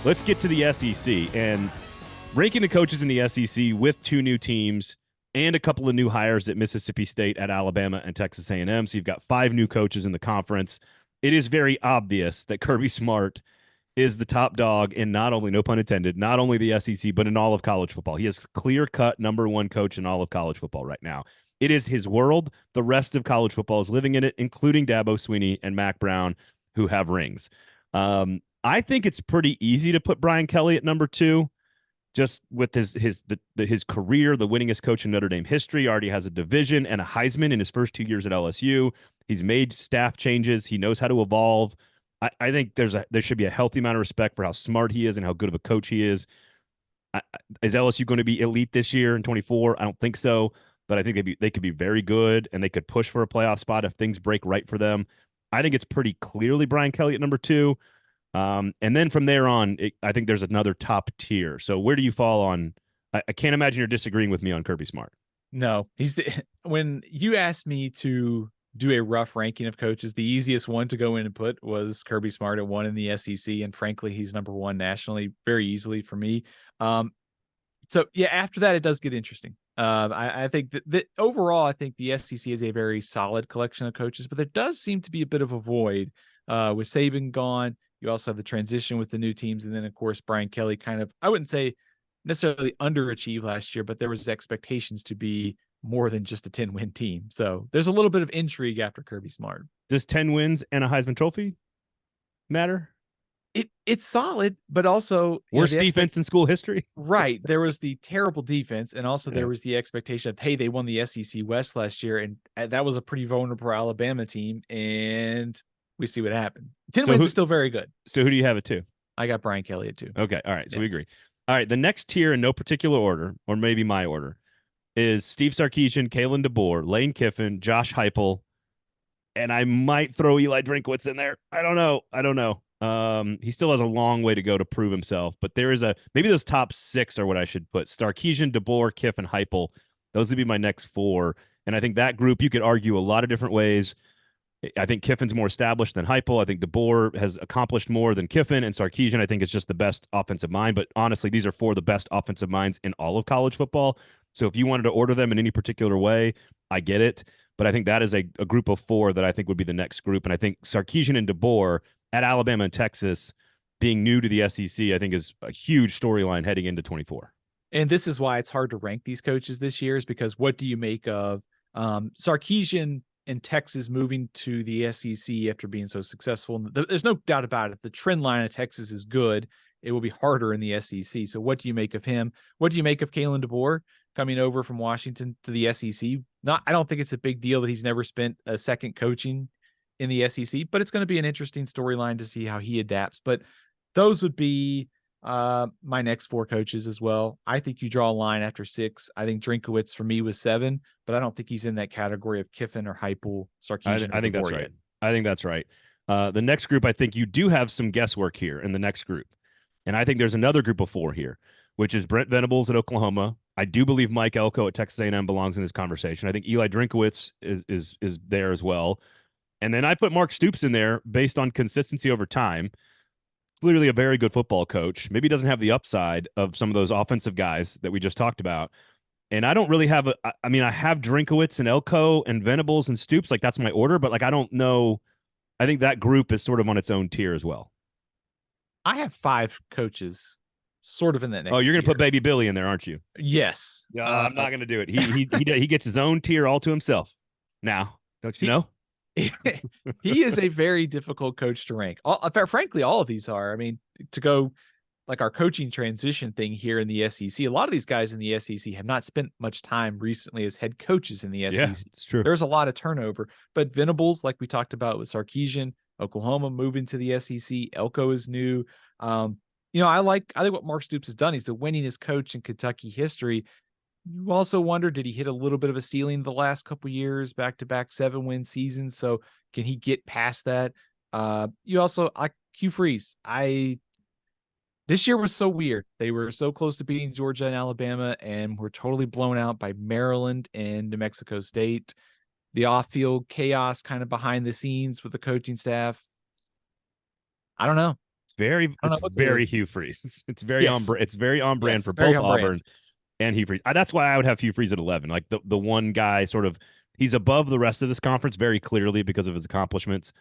Let's get to the SEC and ranking the coaches in the SEC with 2 new teams and a couple of new hires at Mississippi State, at Alabama, and Texas A&M. So you've got 5 new coaches in the conference. It is very obvious that Kirby Smart is the top dog in not only, no pun intended, not only the SEC, but in all of college football. He is clear-cut number 1 coach in all of college football right now. It is his world. The rest of college football is living in it, including Dabo Swinney and Mac Brown, who have rings. I think it's pretty easy to put Brian Kelly at number 2, just with his career, the winningest coach in Notre Dame history. Already has a division and a Heisman in his first 2 years at LSU. He's made staff changes. He knows how to evolve. I think there should be a healthy amount of respect for how smart he is and how good of a coach he is. Is LSU going to be elite this year in 24? I don't think so, but I think they could be very good, and they could push for a playoff spot if things break right for them. I think it's pretty clearly Brian Kelly at number 2. And then from there on, I think there's another top tier. So where do you fall on? I can't imagine you're disagreeing with me on Kirby Smart. No, when you asked me to do a rough ranking of coaches, the easiest one to go in and put was Kirby Smart at 1 in the SEC. And frankly, he's number 1 nationally very easily for me. So yeah, after that, it does get interesting. I think that overall, I think the SEC is a very solid collection of coaches, but there does seem to be a bit of a void with Saban gone. You also have the transition with the new teams. And then, of course, Brian Kelly kind of, I wouldn't say necessarily underachieved last year, but there was expectations to be more than just a 10-win team. So there's a little bit of intrigue after Kirby Smart. Does 10 wins and a Heisman Trophy matter? It's solid, but also worst defense in school history. Right. There was the terrible defense, and also there was the expectation of, hey, they won the SEC West last year, and that was a pretty vulnerable Alabama team, and we see what happened. 10 wins is still very good. So who do you have at 2? I got Brian Kelly at 2. Okay. All right. So we agree. All right. The next tier in no particular order, or maybe my order, is Steve Sarkisian, Kalen DeBoer, Lane Kiffin, Josh Heupel, and I might throw Eli Drinkwitz in there. I don't know. He still has a long way to go to prove himself, but there is maybe those top 6 are what I should put. Sarkisian, DeBoer, Kiffin, Heupel. Those would be my next 4. And I think that group, you could argue a lot of different ways. I think Kiffin's more established than Heupel. I think DeBoer has accomplished more than Kiffin, and Sarkisian, I think, is just the best offensive mind. But honestly, these are 4 of the best offensive minds in all of college football. So if you wanted to order them in any particular way, I get it. But I think that is a group of 4 that I think would be the next group. And I think Sarkisian and DeBoer at Alabama and Texas, being new to the SEC, I think is a huge storyline heading into 24. And this is why it's hard to rank these coaches this year, is because what do you make of Sarkisian and Texas moving to the SEC after being so successful? There's no doubt about it. The trend line of Texas is good. It will be harder in the SEC. So what do you make of him? What do you make of Kalen DeBoer coming over from Washington to the SEC? I don't think it's a big deal that he's never spent a second coaching in the SEC, but it's going to be an interesting storyline to see how he adapts. But those would be my next 4 coaches as well. I think you draw a line after 6. I think Drinkwitz for me was 7, but I don't think he's in that category of Kiffin or Heupel, Sarkisian. I think that's right. I think that's right. The next group, I think you do have some guesswork here in the next group. And I think there's another group of 4 here, which is Brent Venables at Oklahoma. I do believe Mike Elko at Texas A&M belongs in this conversation. I think Eli Drinkwitz is there as well. And then I put Mark Stoops in there based on consistency over time. Clearly a very good football coach. Maybe doesn't have the upside of some of those offensive guys that we just talked about. And I don't really have I have Drinkwitz and Elko and Venables and Stoops. Like, that's my order, but I don't know. I think that group is sort of on its own tier as well. I have 5 coaches sort of in that next you're going to tier. put Baby Billy in there, aren't you? Yes. No, I'm not going to do it. He gets his own tier all to himself now. Don't you know? He is a very difficult coach to rank. Frankly, all of these are. I mean, to go like our coaching transition thing here in the SEC, a lot of these guys in the SEC have not spent much time recently as head coaches in the SEC. Yeah, it's true. There's a lot of turnover, but Venables, like we talked about with Sarkisian, Oklahoma moving to the SEC, Elko is new. I like what Mark Stoops has done. He's the winningest coach in Kentucky history. You also wonder, did he hit a little bit of a ceiling the last couple of years, back-to-back 7-win seasons? So can he get past that? You also, Hugh Freeze. This year was so weird. They were so close to beating Georgia and Alabama and were totally blown out by Maryland and New Mexico State. The off-field chaos kind of behind the scenes with the coaching staff. I don't know. I don't know it's what to. very Hugh Freeze. It's very Yes, it's very on brand yes, for very both on Auburn brand. and Hugh Freeze. That's why I would have Hugh Freeze at 11. Like the one guy sort of he's above the rest of this conference very clearly because of his accomplishments,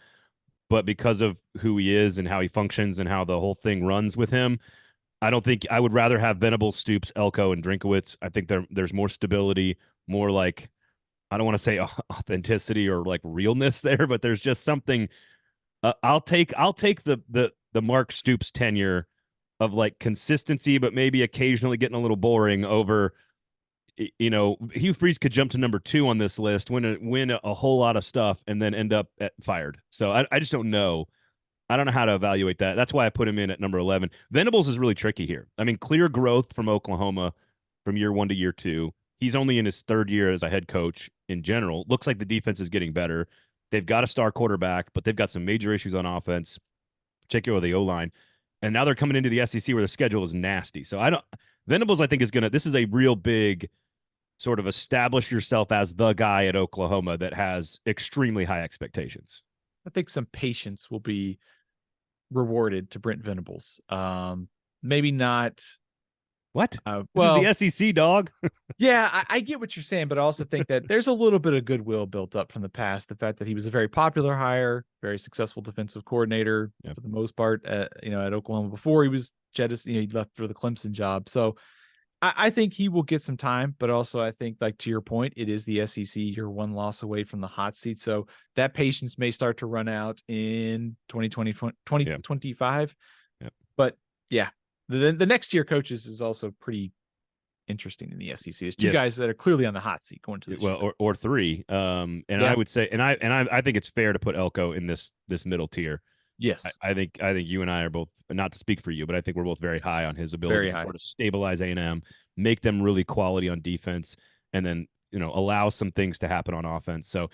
but because of who he is and how he functions and how the whole thing runs with him, I don't think I would rather have Venables, Stoops, Elko, and Drinkwitz. I think there's more stability, more like I don't want to say authenticity or like realness there, but there's just something. I'll take the Mark Stoops tenure of like consistency, but maybe occasionally getting a little boring over. Hugh Freeze could jump to number 2 on this list, win a whole lot of stuff, and then end up fired. So I just don't know. I don't know how to evaluate that. That's why I put him in at number 11. Venables is really tricky here. I mean, clear growth from Oklahoma from year 1 to year 2. He's only in his 3rd year as a head coach in general. Looks like the defense is getting better. They've got a star quarterback, but they've got some major issues on offense, particularly the O-line. And now they're coming into the SEC where the schedule is nasty. So Venables, I think, this is a real big sort of establish yourself as the guy at Oklahoma that has extremely high expectations. I think some patience will be rewarded to Brent Venables. Maybe not. What? This is Well, the SEC, dog. yeah, I get what you're saying, but I also think that there's a little bit of goodwill built up from the past. The fact that he was a very popular hire, very successful defensive coordinator for the most part, at Oklahoma before he was jettisoned. He left for the Clemson job. So I think he will get some time, but also I think, like to your point, it is the SEC. You're one loss away from the hot seat. So that patience may start to run out in 2020, 2025. Yep. But yeah, the next tier coaches is also pretty interesting in the SEC. There's two guys that are clearly on the hot seat going to this year. or 3. I would say, and I think it's fair to put Elko in this middle tier. Yes. I think you and I are both, not to speak for you, but I think we're both very high on his ability to sort of stabilize A&M, make them really quality on defense, and then allow some things to happen on offense. So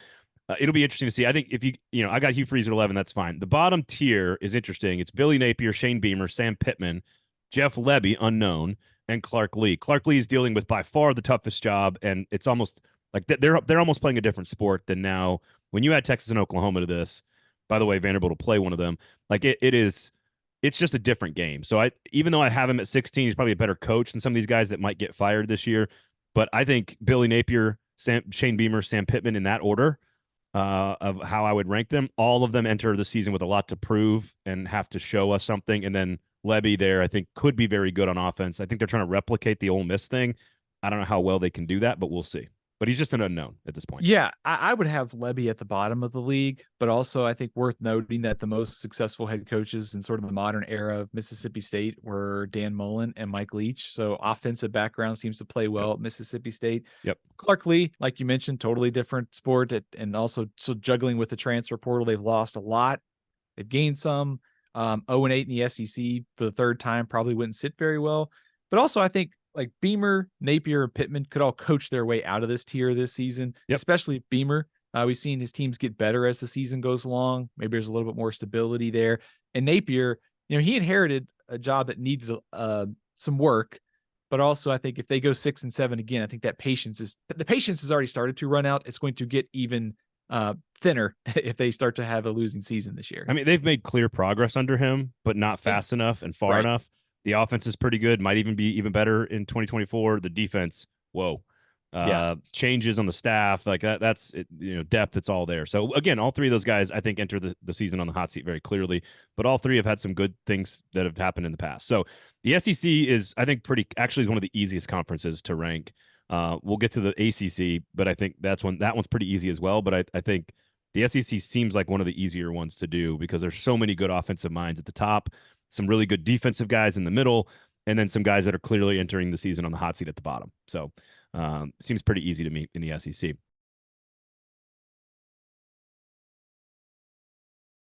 it'll be interesting to see. I think if I got Hugh Freeze at 11, that's fine. The bottom tier is interesting. It's Billy Napier, Shane Beamer, Sam Pittman, Jeff Lebby, unknown, and Clark Lee. Clark Lee is dealing with by far the toughest job, and it's almost like they're almost playing a different sport than now. When you add Texas and Oklahoma to this, by the way, Vanderbilt will play one of them. Like it's just a different game. So even though I have him at 16, he's probably a better coach than some of these guys that might get fired this year. But I think Billy Napier, Shane Beamer, Sam Pittman in that order of how I would rank them. All of them enter the season with a lot to prove and have to show us something. And then Lebby there, I think, could be very good on offense. I think they're trying to replicate the Ole Miss thing. I don't know how well they can do that, but we'll see. But he's just an unknown at this point. Yeah, I would have Lebby at the bottom of the league, but also I think worth noting that the most successful head coaches in sort of the modern era of Mississippi State were Dan Mullen and Mike Leach. So offensive background seems to play well at Mississippi State. Yep. Clark Lee, like you mentioned, totally different sport, and also so juggling with the transfer portal. They've lost a lot. They've gained some. 0-8 in the SEC for the 3rd time probably wouldn't sit very well. But also I think like Beamer, Napier, and Pittman could all coach their way out of this tier this season, especially Beamer. We've seen his teams get better as the season goes along. Maybe there's a little bit more stability there. And Napier, he inherited a job that needed some work, but also I think if they go 6 and 7 again, I think that patience has already started to run out. It's going to get even thinner if they start to have a losing season this year. I mean, they've made clear progress under him, but not fast enough and far enough. The offense is pretty good, might even be even better in 2024. The defense, changes on the staff, like that's depth, it's all there. So again, all 3 of those guys I think enter the season on the hot seat very clearly, but all 3 have had some good things that have happened in the past. So the SEC is, I think, actually one of the easiest conferences to rank. We'll get to the ACC, but I think that one's pretty easy as well. But I think the SEC seems like one of the easier ones to do because there's so many good offensive minds at the top, some really good defensive guys in the middle, and then some guys that are clearly entering the season on the hot seat at the bottom. So seems pretty easy to me in the SEC.